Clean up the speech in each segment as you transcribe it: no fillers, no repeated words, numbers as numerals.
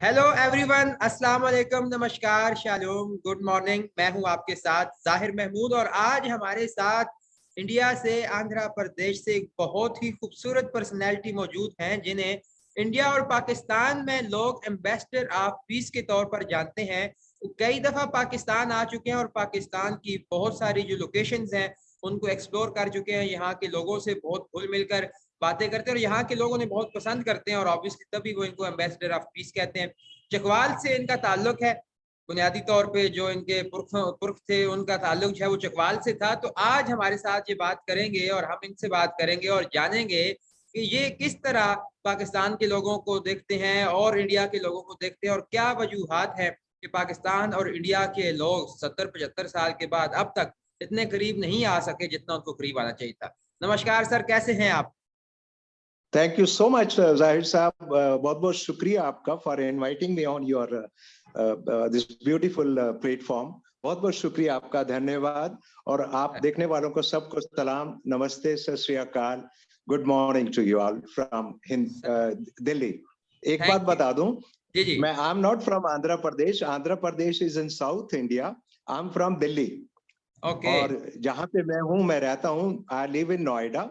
Hello everyone, अस्सलाम वालेकुम, नमस्कार, शालोम, गुड मॉर्निंग। मैं हूं आपके साथ जाहिर महमूद और आज हमारे साथ इंडिया से, आंध्र प्रदेश से एक बहुत ही खूबसूरत पर्सनैलिटी मौजूद हैं जिन्हें इंडिया और पाकिस्तान में लोग एम्बेसडर ऑफ पीस के तौर पर जानते हैं। वो कई दफ़ा पाकिस्तान आ चुके हैं और पाकिस्तान की बहुत सारी जो लोकेशंस हैं उनको एक्सप्लोर कर चुके हैं। यहाँ के लोगों से बहुत घुल मिलकर बातें करते हैं और यहाँ के लोग उन्हें बहुत पसंद करते हैं और ऑब्वियसली तभी वो इनको एम्बेसडर ऑफ पीस कहते हैं। चकवाल से इनका ताल्लुक है। बुनियादी तौर पे जो इनके पुरख पुरख थे उनका ताल्लुक जो है वो चकवाल से था। तो आज हमारे साथ ये बात करेंगे और हम इनसे बात करेंगे और जानेंगे कि ये किस तरह पाकिस्तान के लोगों को देखते हैं और इंडिया के लोगों को देखते हैं और क्या वजूहात है कि पाकिस्तान और इंडिया के लोग 70-75 साल के बाद अब तक इतने करीब नहीं आ सके जितना उनको करीब आना चाहिए था। नमस्कार सर, कैसे हैं आप? थैंक यू सो मच जाहिर साहब, बहुत बहुत शुक्रिया आपका for inviting me on your this beautiful platform. बहुत बहुत शुक्रिया आपका, धन्यवाद। और आप देखने वालों को सबको सलाम, नमस्ते, सत श्री अकाल, good morning to you all from Delhi. एक बात बता दूं, जी जी। मैं I am not from Andhra Pradesh. Andhra Pradesh is in South India. I am from Delhi. Okay. और जहां पे मैं हूं, मैं रहता हूं, I live in Noida,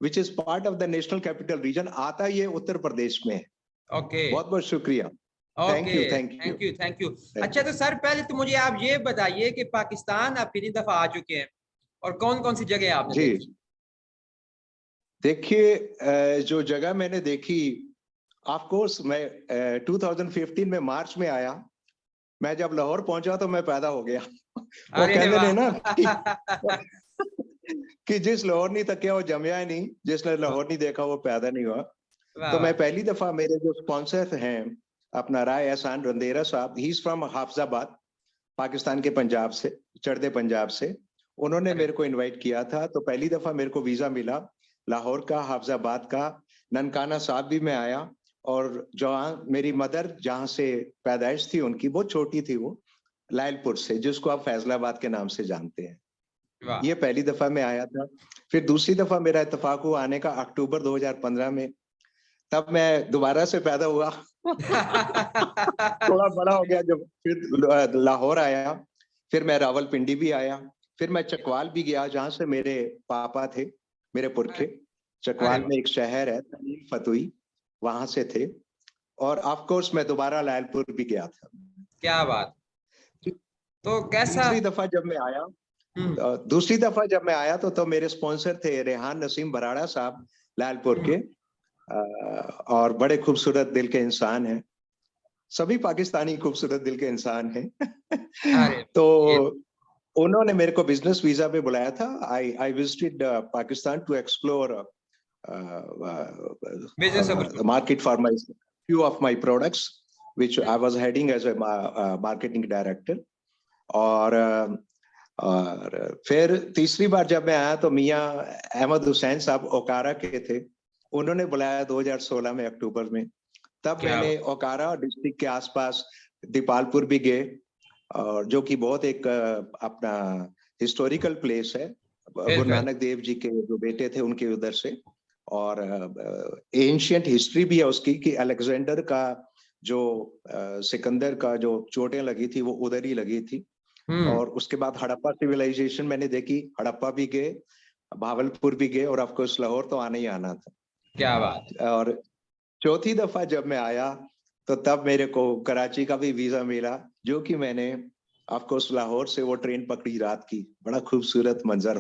which is part of the national capital region. आता ये उत्तर प्रदेश में है। ओके। बहुत बहुत शुक्रिया। Thank okay. You, thank you, thank you, thank you. Thank अच्छा, यू। तो सर पहले तो मुझे आप ये बताइए कि पाकिस्तान आप कितनी दफा आ चुके हैं और कौन कौन सी जगह आपने जी देखी? देखिए, जो जगह मैंने देखी, ऑफ कोर्स मैं 2015 में मार्च में आया। मैं जब लाहौर पहुंचा तो मैं पैदा हो गया। वो अरे कहते वाह! ने ना कि कि जिस लाहौर नहीं तकिया वो जमया ही नहीं, जिसने लाहौर नहीं देखा वो पैदा नहीं हुआ। वाह तो मैं वाह। पहली दफा, मेरे जो स्पॉन्सर हैं, अपना राय एहसान रंदेरा साहब, he is from Hafizabad, Pakistan के पंजाब से, चढ़ते पंजाब से। उन्होंने अरे मेरे को इनवाइट किया था, तो पहली दफा मेरे को वीजा मिला लाहौर का, हाफजाबाद का। ननकाना साहब भी मैं आया। और जहाँ मेरी मदर, जहाँ से पैदाइश थी उनकी, बहुत छोटी थी वो, लायलपुर से, जिसको आप फैजलाबाद के नाम से जानते हैं। वाह! ये पहली दफा मैं आया था। फिर दूसरी दफा मेरा इत्तेफाक हुआ आने का, अक्टूबर 2015 में। तब मैं दोबारा से पैदा हुआ। थोड़ा बड़ा हो गया जब, फिर लाहौर आया। फिर मैं रावलपिंडी भी आया। फिर मैं चकवाल भी गया, जहां से मेरे पापा थे, मेरे पुरखे। अरे चकवाल वाह! में एक शहर है तनीम फतुई, वहां से थे। और ऑफ कोर्स मैं दोबारा लायलपुर भी गया था। क्या बात! तो कैसा? तीसरी दफा जब मैं आया, हम्म। दूसरी दफा जब मैं आया तो मेरे स्पॉन्सर थे रेहान नसीम बराड़ा साहब, लालपुर के। हम्म। और बड़े खूबसूरत दिल के इंसान हैं। सभी पाकिस्तानी खूबसूरत दिल के इंसान हैं। अरे तो ये उन्होंने मेरे को बिजनेस वीजा पे बुलाया था। I I visited Pakistan to explore business opportunity. Market for my few of my products, which I was heading as a marketing director. और फिर तीसरी बार जब मैं आया तो मियाँ अहमद हुसैन साहब ओकारा के थे। उन्होंने बुलाया 2016 में, अक्टूबर में। तब क्या मैंने बात! ओकारा डिस्ट्रिक्ट के आसपास दीपालपुर भी गए, और जो कि बहुत एक अपना हिस्टोरिकल प्लेस है। गुरु बिल्कुल। नानक देव जी के जो बेटे थे उनके उधर से। और एंशियंट हिस्ट्री भी है उसकी, कि अलेक्जेंडर का जो सिकंदर का जो चोटें लगी थी वो उधर ही लगी थी। हम्म। और उसके बाद हड़प्पा सिविलाइजेशन मैंने देखी, हड़प्पा भी गए, भावलपुर भी गए, और ऑफ कोर्स लाहौर तो आना ही आना था। क्या बात! और चौथी दफा जब मैं आया तो तब मेरे को कराची का भी वीजा मिला, जो कि मैंने ऑफ कोर्स लाहौर से वो ट्रेन पकड़ी रात की। बड़ा खूबसूरत मंजर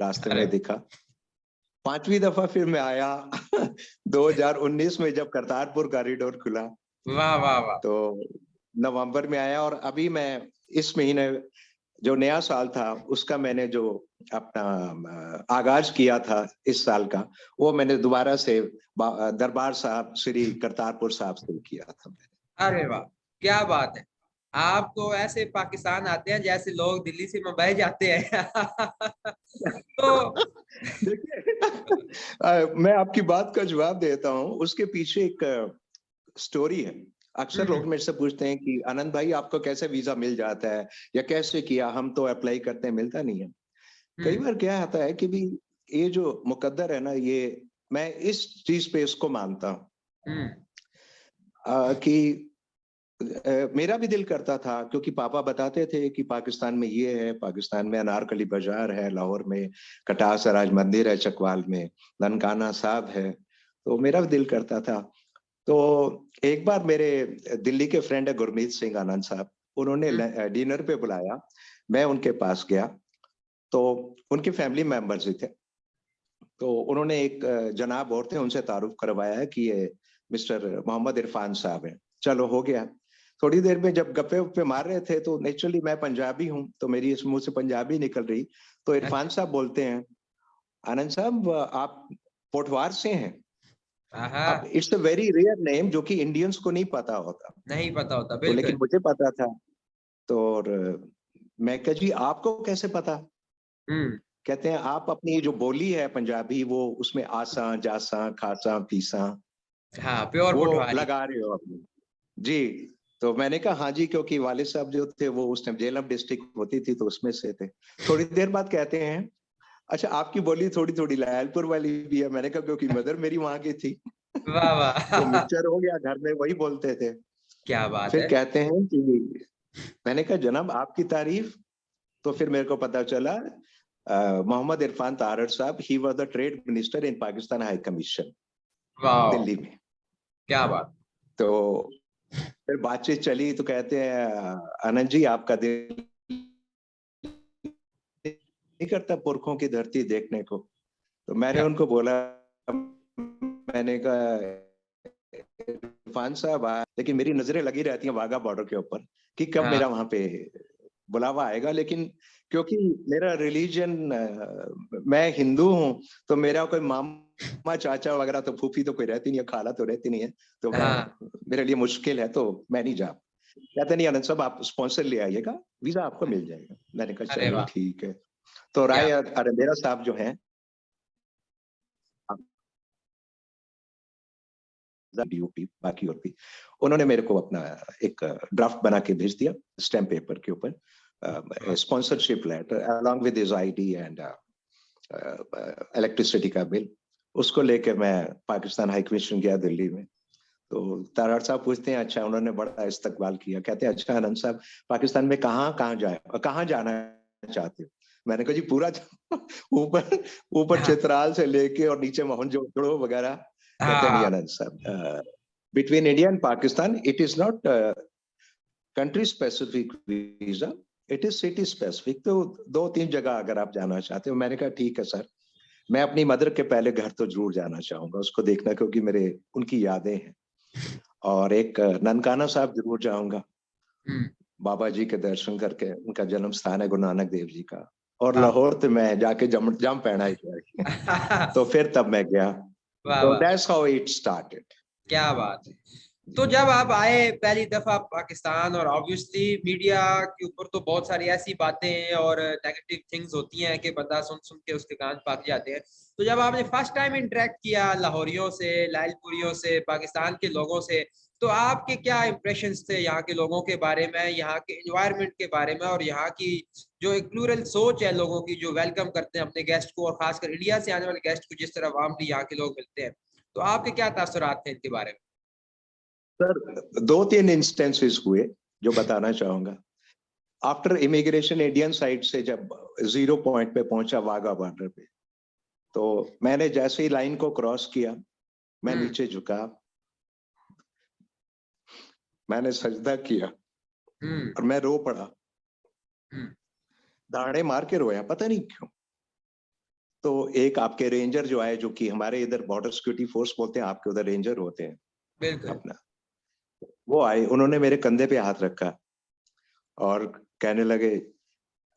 रास्ते अरे में दिखा। पांचवी दफा फिर मैं आया 2019 में, जब करतारपुर कॉरिडोर खुला। वाह वाह वाह! तो नवंबर में आया, और अभी मैं इस महीने, जो नया साल था उसका मैंने जो अपना आगाज किया था इस साल का, वो मैंने दोबारा से दरबार साहब श्री करतारपुर साहब से किया था मैंने। अरे वाह! क्या बात है! आप तो ऐसे पाकिस्तान आते हैं जैसे लोग दिल्ली से मुंबई जाते हैं। तो देखिए, मैं आपकी बात का जवाब देता हूँ। उसके पीछे एक स्टोरी है। अक्सर हम्म। लोग मेरे से पूछते हैं कि आनंद भाई, आपको कैसे वीजा मिल जाता है, या कैसे किया, हम तो अप्लाई करते हैं, मिलता नहीं है। कई हम्म। बार क्या होता है कि भी, ये जो मुकद्दर है ना, ये मैं इस चीज पे इसको मानता हूँ हम्म। कि मेरा भी दिल करता था, क्योंकि पापा बताते थे कि पाकिस्तान में ये है, पाकिस्तान में अनारकली बाजार है, लाहौर में कटार सराज मंदिर है, चकवाल में ननकाना साहब है, तो मेरा भी दिल करता था। तो एक बार मेरे दिल्ली के फ्रेंड है गुरमीत सिंह आनंद साहब, उन्होंने डिनर पे बुलाया, मैं उनके पास गया, तो उनके फैमिली मेंबर्स ही थे, तो उन्होंने एक जनाब और थे, उनसे तारुफ करवाया है कि ये मिस्टर मोहम्मद इरफान साहब हैं। चलो हो गया। थोड़ी देर में जब गप्पे वप्पे मार रहे थे, तो नेचुरली मैं पंजाबी हूँ, तो मेरी इस मुंह से पंजाबी निकल रही, तो इरफान साहब बोलते हैं, आनंद साहब आप पोठवार से हैं। अब it's a very rare name जो कि इंडियंस को नहीं पता होता, नहीं पता होता, तो लेकिन बिल्कुल। मुझे पता था। तो और मैं कहा जी आपको कैसे पता? कहते हैं आप अपनी जो बोली है पंजाबी, वो उसमें आसा जासा खासा पीसा हाँ, प्योर वो पोठवारी। लगा रहे हो अपनी जी। तो मैंने कहा हाँ जी, क्योंकि वालिद साहब जो थे वो उस टाइम झेलम डिस्ट्रिक्ट होती थी, तो उसमें से थे। थोड़ी देर बाद कहते हैं, अच्छा आपकी बोली थोड़ी थोड़ी लायलपुर वाली भी है। मैंने कहा क्योंकि मदर मेरी वहां की थी। वाह वाह। तो मिक्सचर हो गया, घर में वही बोलते थे। क्या बात फिर है। कहते हैं कि मैंने कहा जनाब आपकी तारीफ, तो फिर मेरे को पता चला मोहम्मद इरफान तारड़ साहब, he was the trade minister in Pakistan high commission वाह, दिल्ली में। क्या बात। तो फिर बातचीत चली, तो कहते हैं आनंद जी आपका दिल नहीं करता पुरखों की धरती देखने को? तो मैंने क्या। उनको बोला, मैंने कहा इरफान साहब लेकिन मेरी नजरें लगी रहती हैं वाघा बॉर्डर के ऊपर कि कब हाँ मेरा वहां पे बुलावा आएगा, लेकिन क्योंकि मेरा रिलीजन, मैं हिंदू हूं, तो मेरा कोई मामा चाचा वगैरह तो फूफी तो कोई रहती नहीं है, खाला तो रहती नहीं है, तो मैं हाँ। मेरे लिए मुश्किल है, तो मैं नहीं जा। कहते नहीं आनंद साहब आप स्पॉन्सर ले आइएगा, वीजा आपको मिल जाएगा। मैंने कहा अरे चलो वाह। ठीक है। तो क्या। राय अरेंदेरा साहब जो हैं डीओपी बाकी और भी, उन्होंने मेरे को अपना एक ड्राफ्ट बना के भेज दिया स्टैम्प पेपर के ऊपर, sponsorship letter along with his ID and electricity का बिल। उसको लेके मैं पाकिस्तान हाई कमीशन गया दिल्ली में। तो तारड़ साहब पूछते हैं, अच्छा उन्होंने बड़ा इस्तकबाल किया, कहते हैं अच्छा आनंद साहब पाकिस्तान में कहाँ कहाँ जाए, कहाँ जाना चाहते हो? मैंने कहा जी पूरा ऊपर ऊपर हाँ चित्राल से लेके और नीचे मोहनजोदड़ो वगैरह। कहते हैं नहीं हाँ। आनंद साहब, between India and Pakistan, it is not country specific visa, it is city specific। तो दो तीन जगह अगर आप जाना चाहते हो। मैंने कहा ठीक है सर, मैं अपनी मदर के पहले घर तो जरूर जाना चाहूंगा, उसको देखना, क्योंकि मेरे उनकी यादें हैं। और एक ननकाना साहब जरूर जाऊंगा, बाबा जी के दर्शन करके, उनका जन्म स्थान है गुरु नानक देव जी का। और वाह लाहौर तो मैं जाके जम पहना ही चाहिए। तो फिर तब मैं गया। वाह तो वाह, दैट्स हाउ इट स्टार्टेड। क्या बात है। तो जब आप आए पहली दफा पाकिस्तान, और ऑब्वियसली मीडिया के ऊपर तो बहुत सारी ऐसी बातें और नेगेटिव थिंग्स होती हैं कि बंदा सुन सुन के उसके कान पाक जाते हैं। तो जब आपने फर्स्ट टाइम इंटरेक्ट किया लाहौरियों से, लाइलपुरियों से, पाकिस्तान के लोगों से, तो आपके क्या इंप्रेशंस थे यहाँ के लोगों के बारे में, यहाँ के एनवायरनमेंट के बारे में, और यहाँ की जो एक प्लूरल सोच है लोगों की, जो वेलकम करते हैं अपने गेस्ट को, और खासकर इंडिया से आने वाले गेस्ट को जिस तरह वार्मली यहाँ के लोग मिलते हैं, तो आपके क्या तासुरात थे इनके बारे में? सर दो तीन इंस्टेंसेस हुए जो बताना चाहूंगा। आफ्टर इमिग्रेशन इंडियन साइड से जब जीरो पॉइंट पे पहुंचा वाघा बॉर्डर पे, तो मैंने जैसे ही लाइन को क्रॉस किया, मैं हम्म नीचे झुका, मैंने सजदा किया हम्म और मैं रो पड़ा, हम्म। दाढ़े मार के रोया, पता नहीं क्यों। तो एक आपके रेंजर जो आए, जो कि हमारे इधर बॉर्डर सिक्योरिटी फोर्स बोलते हैं, आपके उधर रेंजर होते हैं बिल्कुल। अपना, वो आए, उन्होंने मेरे कंधे पे हाथ रखा और कहने लगे,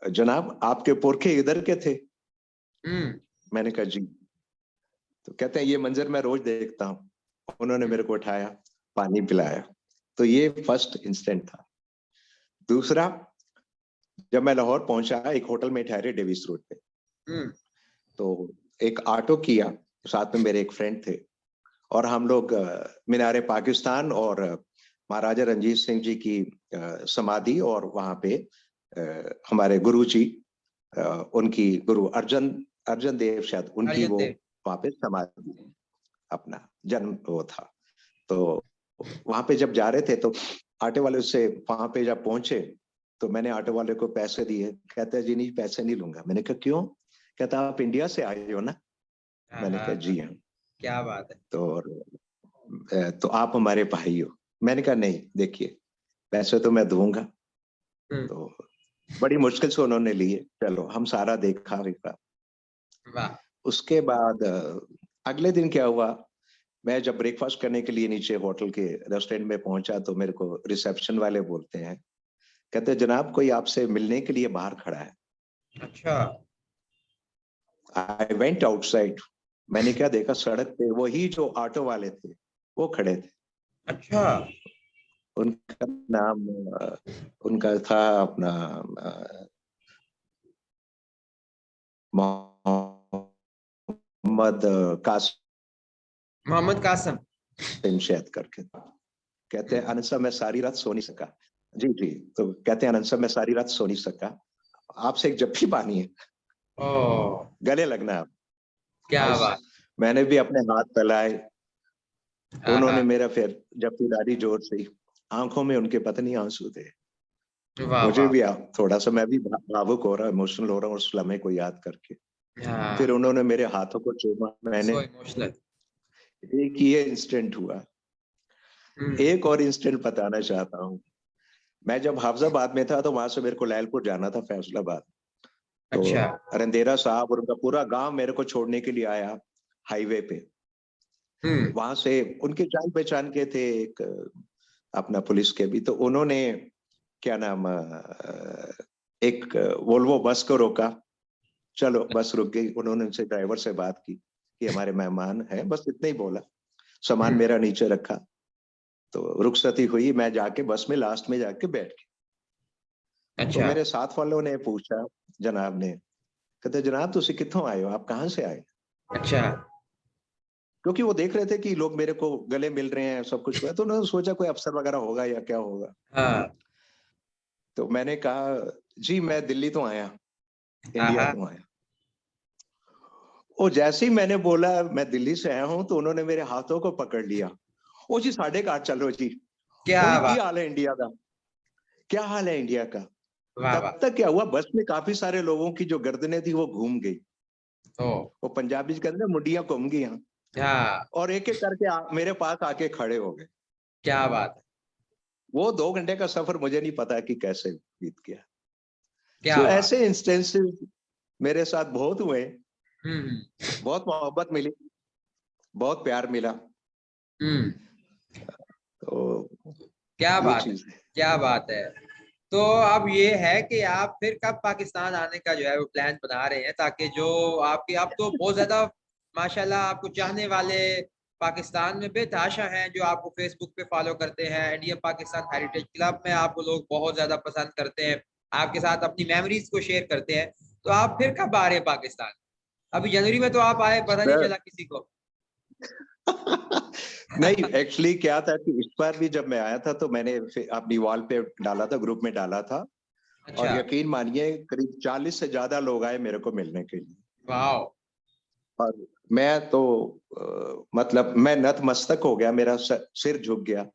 जनाब आपके पुरखे इधर के थे? हम्म मैंने कहा जी। तो कहते हैं ये मंजर मैं रोज देखता हूँ। उन्होंने हम्म मेरे को उठाया, पानी पिलाया। तो ये फर्स्ट इंसिडेंट था। दूसरा, जब मैं लाहौर पहुंचा, एक होटल में ठहरे डेविस रोड पे, हम्म तो एक ऑटो किया, साथ में मेरे एक फ्रेंड थे, और हम लोग मीनार पाकिस्तान और महाराजा रंजीत सिंह जी की समाधि, और वहां पे हमारे गुरु जी, उनकी गुरु अर्जन अर्जन देव शायद उनकी अर्जन वो देव। वहां पे समाधि, अपना जन्म वो था। तो वहां पे जब जा रहे थे, तो ऑटो वाले से वहां पे जब पहुंचे तो मैंने ऑटो वाले को पैसे दिए। कहता है जी नहीं, पैसे नहीं लूंगा। मैंने कहा क्यों? कहता आप इंडिया से आए हो ना? मैंने कहा जी हाँ। क्या बात है। तो आप हमारे भाई हो। मैंने कहा नहीं, देखिए पैसे तो मैं दूंगा। तो बड़ी मुश्किल से उन्होंने लिए। चलो हम सारा देखा वेखा। वाह। उसके बाद अगले दिन क्या हुआ, मैं जब ब्रेकफास्ट करने के लिए नीचे होटल के रेस्टोरेंट में पहुंचा तो मेरे को रिसेप्शन वाले बोलते हैं, कहते हैं जनाब कोई आपसे मिलने के लिए बाहर खड़ा है। अच्छा। I went outside. मैंने क्या देखा, सड़क पे वही जो ऑटो वाले थे वो खड़े थे। अच्छा। उनका नाम उनका था अपना मोहम्मद मोहम्मद कासिम। शायद करके। कहते हैं अनंत साहब मैं सारी रात सो नहीं सका। जी जी। तो कहते हैं अनंत साहब मैं सारी रात सो नहीं सका, आपसे एक जप्पी पानी है, ओ, गले लगना है आप। क्या बस बात। मैंने भी अपने हाथ फैलाए, उन्होंने हाँ। मेरा फिर जप्पीदारी जोर से, आंखों में उनके पता नहीं आंसू थे। वाह मुझे वाह। भी थोड़ा सा मैं भी भावुक हो रहा, इमोशनल हो रहा हूँ उस लम्हे को याद करके। फिर हाँ। उन्होंने मेरे हाथों को चूमा। मैंने सो इमोशनल। एक ये इंस्टेंट हुआ। एक और इंस्टेंट बताना चाहता हूँ। मैं जब हाफजाबाद में था तो वहां से मेरे को लैलपुर जाना था, फैसलाबाद। तो अच्छा। रंदेरा साहब और उनका पूरा गांव मेरे को छोड़ने के लिए आया हाईवे पे। वहां से उनके जान पहचान के थे एक अपना पुलिस के भी, तो उन्होंने क्या नाम एक वोल्वो बस को रोका। चलो बस रुक गई। उन्होंने उनसे ड्राइवर से बात की कि हमारे मेहमान हैं, बस इतना ही बोला। सामान मेरा नीचे रखा तो रुखसती हुई। मैं जाके बस में लास्ट में जाके बैठ गया। तो अच्छा। मेरे साथ वालों ने पूछा, जनाब ने, कहते जनाब तुसी कित्थों आए हो, आप कहाँ से आए? अच्छा। क्योंकि वो देख रहे थे कि लोग मेरे को गले मिल रहे हैं, सब कुछ हुआ, तो उन्होंने सोचा कोई अफसर वगैरह होगा या क्या होगा। हाँ। तो मैंने कहा जी मैं दिल्ली तो आया, इंडिया हाँ। तो आया। और जैसे ही मैंने बोला मैं दिल्ली से आया हूं तो उन्होंने मेरे हाथों को पकड़ लिया। ओ जी साढ़े घाट चलो जी। क्या ओ जी की बात। हाल है इंडिया का, क्या हाल है इंडिया का। वाह वाह। तब तक क्या हुआ, बस में काफी सारे लोगों की जो गर्दनें थी वो घूम गई। ओ। वो पंजाबी कहते हैं मुंडियां घूम गई। हाँ। और एक एक करके मेरे पास आके खड़े हो गए। क्या बात है। वो 2 घंटे का सफर मुझे नहीं पता कि कैसे बीत गया। क्या तो बात। ऐसे इंस्टेंसेस मेरे साथ बहुत हुए। हम्म। बहुत मोहब्बत मिली, बहुत प्यार मिला। हम्म। तो क्या ये बात है। चीज है। क्या बात है। तो अब ये है कि आप फिर कब पाकिस्तान आने का जो है वो प्लान बना रहे हैं, ताकि जो आपके आप तो बहुत ज्यादा माशाल्लाह आपको चाहने वाले पाकिस्तान में बेतहाशा हैं, जो आपको फेसबुक पे फॉलो करते हैं। इंडिया पाकिस्तान हेरिटेज क्लब में आपको लोग बहुत ज्यादा पसंद करते हैं, आपके साथ अपनी मेमोरीज को शेयर करते हैं। तो आप फिर कब आ रहे हैं पाकिस्तान? अभी जनवरी में तो आप आए, पता नहीं सर चला किसी को। नहीं, एक्चुअली क्या था कि इस बार भी जब मैं आया था तो मैंने अपनी वॉल पे डाला था, ग्रुप में डाला था। और अच्छा। यकीन मानिए करीब 40 से ज्यादा लोग आए मेरे को मिलने के लिए। वाह। और मैं तो मतलब मैं नतमस्तक हो गया, मेरा सिर झुक गया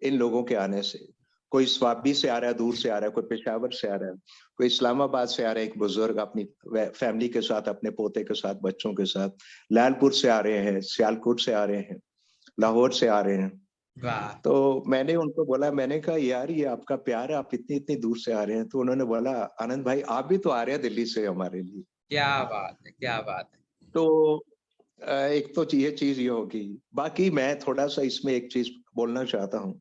इन लोगों के आने से। कोई स्वाबी से आ रहा है, दूर से आ रहा है, कोई पेशावर से आ रहा है, कोई इस्लामाबाद से आ रहा है, एक बुजुर्ग अपनी फैमिली के साथ, अपने पोते के साथ, बच्चों के साथ, लालपुर से आ रहे हैं, सियालकोट से आ रहे हैं, लाहौर से आ रहे हैं। वाह। तो मैंने उनको बोला, मैंने कहा यार ये आपका प्यार है, आप इतनी इतनी दूर से आ रहे हैं। तो उन्होंने बोला आनंद भाई आप भी तो आ रहे हैं दिल्ली से हमारे लिए। क्या बात है। क्या बात है। तो एक तो ये चीज ये होगी। बाकी मैं थोड़ा सा इसमें एक चीज बोलना चाहता हूँ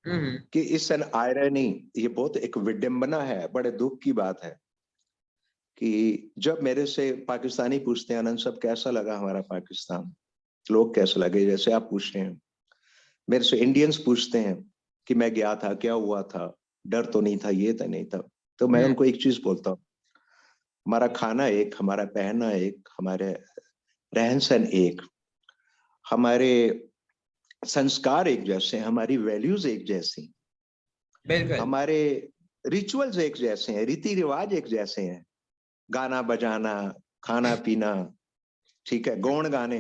हम्म। कि इस एन आयरनी, ये बहुत एक विडंबना है, बड़े दुख की बात है कि जब मेरे से पाकिस्तानी पूछते हैं आनंद साहब कैसा लगा हमारा पाकिस्तान, लोग कैसे लगे, जैसे आप पूछ रहे हैं, मेरे से इंडियंस पूछते हैं कि मैं गया था, क्या हुआ था, डर तो नहीं था, ये तो नहीं था। तो मैं हम्म। उनको एक चीज बोलता हूँ, हमारा खाना एक, हमारा पहनना एक, हमारे रहन सहन एक, हमारे संस्कार एक जैसे, हमारी वैल्यूज एक जैसी, बिल्कुल। हमारे रिचुअल्स एक जैसे हैं, रीति रिवाज एक जैसे हैं, गाना बजाना, खाना पीना, ठीक है, गौण गाने,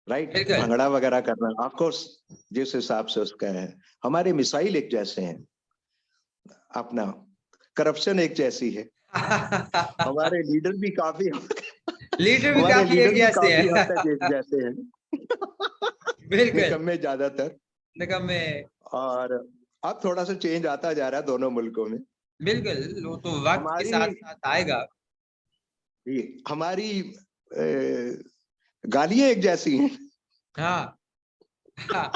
राइट, बिल्कुल। भंगड़ा वगैरह करना, ऑफ कोर्स जिस हिसाब से उसका है, हमारे मिसाइल एक जैसे हैं, अपना करप्शन एक जैसी है, हमारे लीडर भी काफी लीडर भी हमारे काफी लीडर एक भी जैसे काफी हद हैं। तक एक जैसे हैं। बिल्कुल। निकम्मे ज्यादातर। निकम्मे। और अब थोड़ा सा चेंज आता जा रहा है दोनों मुल्कों में। बिल्कुल, वो तो वक्त के हमारी साथ साथ आएगा। हमारी गालियां एक जैसी हैं। हाँ हाँ।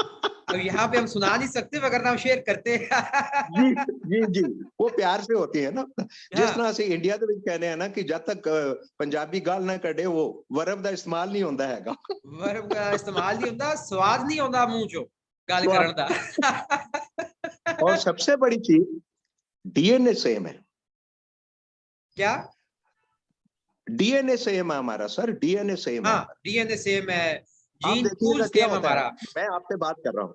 अब यहाँ पे हम सुना नहीं सकते मगर हम शेयर करते हैं। जी जी जी, वो प्यार से होती है ना। जिस हाँ, तरह से इंडिया ਦੇ ਵਿੱਚ कहने हैं ना कि जब तक पंजाबी गाल ना कढ़े वो वर्ब ਦਾ इस्तेमाल नहीं होता हैगा। वर्ब का इस्तेमाल नहीं होता, स्वाद नहीं होता मुंह चो गल तो करन दा। और सबसे बड़ी चीज, डीएनए सेम है। क्या? डीएनए सेम है हमारा सर, डीएनए सेम है हाँ, हमारा। डीएनए सेम है, आप जीन पूल देखिएगा क्या सेम होता है, हमारा। मैं आपसे बात कर रहा हूँ,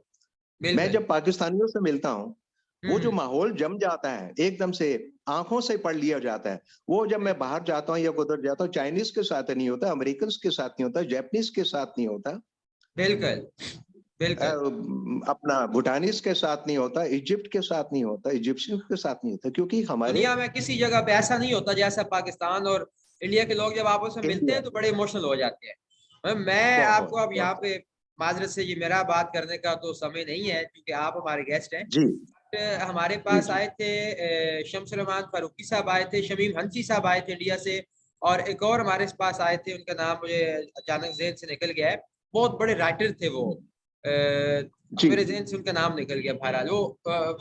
मैं बिल्कुल। जब पाकिस्तानियों से मिलता हूँ, वो जो हम्म। माहौल जम जाता है एकदम से, आंखों से पढ़ लिया जाता है, वो जब मैं बाहर जाता हूँ या उधर जाता हूँ, चाइनीज के साथ नहीं होता, अमेरिकन के साथ नहीं होता, जापानीज के साथ नहीं होता, बिल्कुल। बिल्कुल। अपना भूटानीज के साथ नहीं होता, इजिप्ट के साथ नहीं होता, इजिप्शियन के साथ नहीं होता, क्योंकि हमारे दुनिया में किसी जगह पे ऐसा नहीं होता जैसा पाकिस्तान और इंडिया के लोग जब आपस में मिलते इंडिया हैं तो बड़े इमोशनल हो जाते हैं। मैं आपको बहुत अब यहाँ बहुत पे माजरत से, ये मेरा बात करने का तो समय नहीं है क्योंकि आप हमारे गेस्ट हैं। जी हमारे जी पास जी आए थे शम्स रहमान फारूकी साहब आए थे, शमीम हंसी साहब आए थे इंडिया से, और एक और हमारे पास आए थे, उनका नाम मुझे अचानक ज़हन से निकल गया है। बहुत बड़े राइटर थे वो, अब जी मेरे जहन से उनका नाम निकल गया। बहरहाल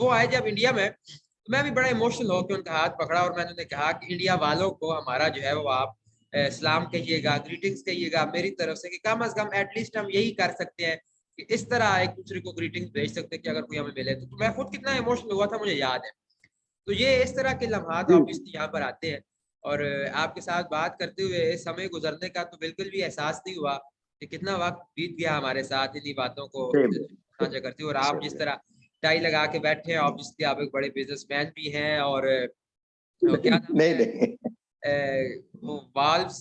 वो आए जब इंडिया में, तो मैं भी बड़ा इमोशनल होकर उनका हाथ पकड़ा और मैंने उन्हें कहा कि इंडिया वालों को हमारा जो है वो आप सलाम कहिएगा, ग्रीटिंग्स कहिएगा मेरी तरफ से, कि कम अज कम एटलीस्ट हम यही कर सकते हैं कि इस तरह एक दूसरे को ग्रीटिंग भेज सकते हैं कि अगर कोई हमें मिले तो मैं खुद कितना इमोशनल हुआ था मुझे याद है। तो ये इस तरह के लम्हात जी ऑब्वियसली यहाँ पर आते हैं, और आपके साथ बात करते हुए समय गुजरने का तो बिल्कुल भी एहसास नहीं हुआ कि कितना वक्त बीत गया हमारे साथ इन्हीं बातों को सेम साझा करते हुए। और आप सेम जिस तरह टाई लगा के बैठे हैं, ऑब्वियसली आप एक बड़े बिजनेसमैन भी हैं, और क्या नाम नहीं है, नहीं वो वाल्व्स,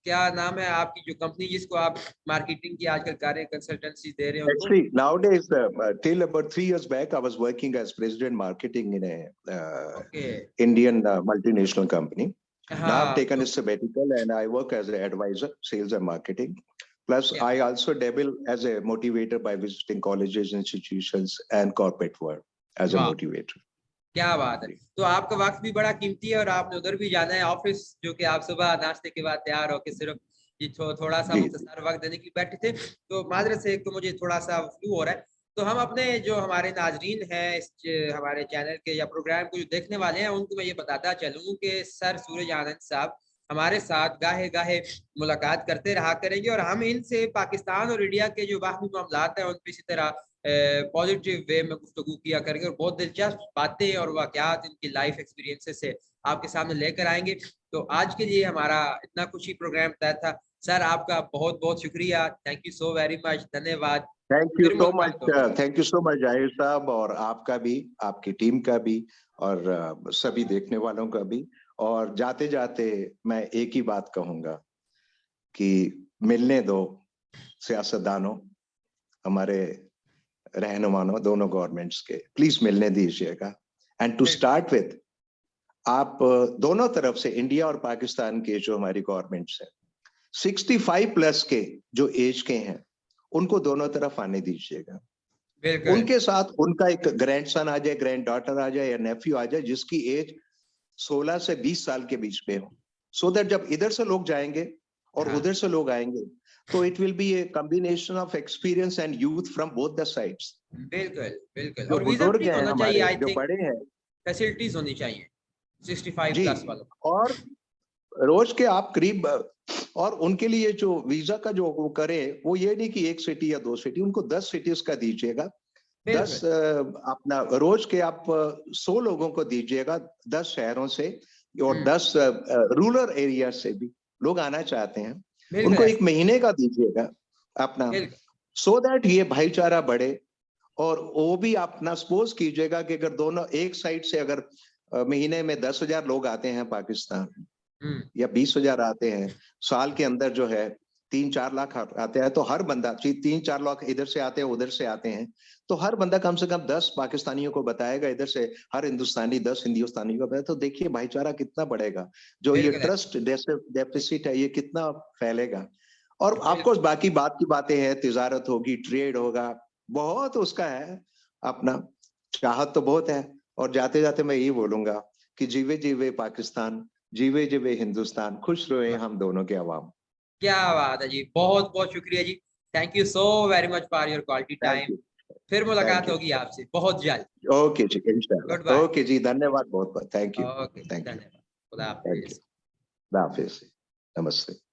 क्या नाम है आपकी जो कंपनी जिसको आप मार्केटिंग की आजकल कार्य कंसल्टेंसी दे रहे हैं उनको? Actually, nowadays, till about 3 years back, I was working as president marketing in a okay. Indian multinational company. Now I've हाँ taken तो a sabbatical and I work as an advisor, sales and marketing. Plus, क्या, I also dabble as a motivator by visiting colleges, institutions, and corporate world as a वाह motivator. क्या बात है। तो आपका वक्त भी बड़ा कीमती है और आपने उधर भी जाना है ऑफिस, जो कि आप सुबह नाश्ते के बाद तैयार होकर सिर्फ ये थोड़ा सा जी जी मुख्तसर वक्त देने के लिए बैठे थे। तो माजरत से, एक तो मुझे थोड़ा सा फ्लू हो रहा है, तो हम अपने जो हमारे नाजरीन हैं हमारे चैनल के या प्रोग्राम को जो देखने वाले हैं उनको मैं ये बताता चलूँ कि सर सूरज आनंद साहब हमारे साथ गाहे गाहे मुलाकात करते रहा करेंगे, और हम इनसे पाकिस्तान और इंडिया के जो बाहमी मामलात हैं उन पर इसी तरह पॉजिटिव वे में गुफ्तगू किया करेंगे, और बहुत दिलचस्प बातें और वाकयात इनकी लाइफ एक्सपीरियंसेस से आपके सामने लेकर आएंगे। तो आज के लिए हमारा इतना कुछ ही प्रोग्राम तय था। सर आपका बहुत बहुत शुक्रिया, thank you so very much, धन्यवाद। थैंक यू फिर सो मच, मुलाकात होगी। थैंक यू सो मच जाहिर साहब, और आपका भी, आपकी टीम का भी, और सभी देखने वालों का भी। और जाते जाते मैं एक ही बात कहूंगा कि मिलने दो सियासतदानों, हमारे रहनुमानों दोनों गवर्नमेंट्स के, प्लीज मिलने दीजिएगा। एंड टू स्टार्ट विद, आप दोनों तरफ से, इंडिया और पाकिस्तान के जो हमारी गवर्नमेंट्स हैं, 65 प्लस के जो एज के हैं उनको दोनों तरफ आने दीजिएगा। बिल्कुल उनके साथ उनका एक ग्रैंडसन आ जाए, ग्रैंड डॉटर आ जाए या नेफ्यू आ जाए जिसकी एज 16 से 20 साल के बीच में हो, सो दैट जब इधर से लोग जाएंगे और हाँ उधर से लोग आएंगे तो it will be a combination of experience and youth from both the sides. बिल्कुल बिल्कुल, जो और वीजा बुजुर्ग फ्री हैं होना चाहिए, हमारे, आई जो थिंक बड़े हैं, फैसिलिटीज होनी चाहिए 65 जी, प्लस वालों। और रोज के आप करीब, और उनके लिए जो वीजा का जो वो करे, वो ये नहीं कि एक सिटी या 2 सिटी, उनको 10 सिटीज का दीजिएगा। 10 बिल्कुल। अपना रोज के आप 100 लोगों को दीजिएगा 10 शहरों से, और 10 रूरल एरिया से भी लोग आना चाहते हैं, बिल्कुल उनको ऐसा। 1 महीने का दीजिएगा अपना, बिल्कुल। सो दैट ये भाईचारा बढ़े। और वो भी अपना सपोज कीजिएगा कि अगर दोनों एक साइड से अगर महीने में 10,000 लोग आते हैं पाकिस्तान, हम्म। या 20,000 आते हैं, साल के अंदर जो है 3-4 लाख आते हैं, तो हर बंदा 3-4 लाख इधर से आते हैं, उधर से आते हैं, तो हर बंदा कम से कम 10 पाकिस्तानियों को बताएगा, इधर से हर हिंदुस्तानी 10 हिंदुस्तानी को बताएगा, तो देखिए भाईचारा कितना बढ़ेगा। जो ये ट्रस्ट डेफिसिट है, ये कितना फैलेगा। और ऑफकोर्स बाकी बात की बातें हैं, तिजारत होगी, ट्रेड होगा, बहुत उसका है अपना, चाहत तो बहुत है। और जाते जाते मैं यही बोलूंगा कि जीवे जीवे पाकिस्तान, जीवे जीवे हिंदुस्तान, खुश रहे हम दोनों के अवाम। क्या बात है जी, बहुत बहुत शुक्रिया जी। Thank you so very much for your quality time. फिर मुलाकात होगी आपसे बहुत जल्द। ओके जी, गुड इंशाल्लाह। बाय। ओके जी, धन्यवाद बहुत बहुत। Thank you. Okay, thank you. धन्यवाद। खुदा थैंक यू। हाफिज। खुदा हाफिज। नमस्ते।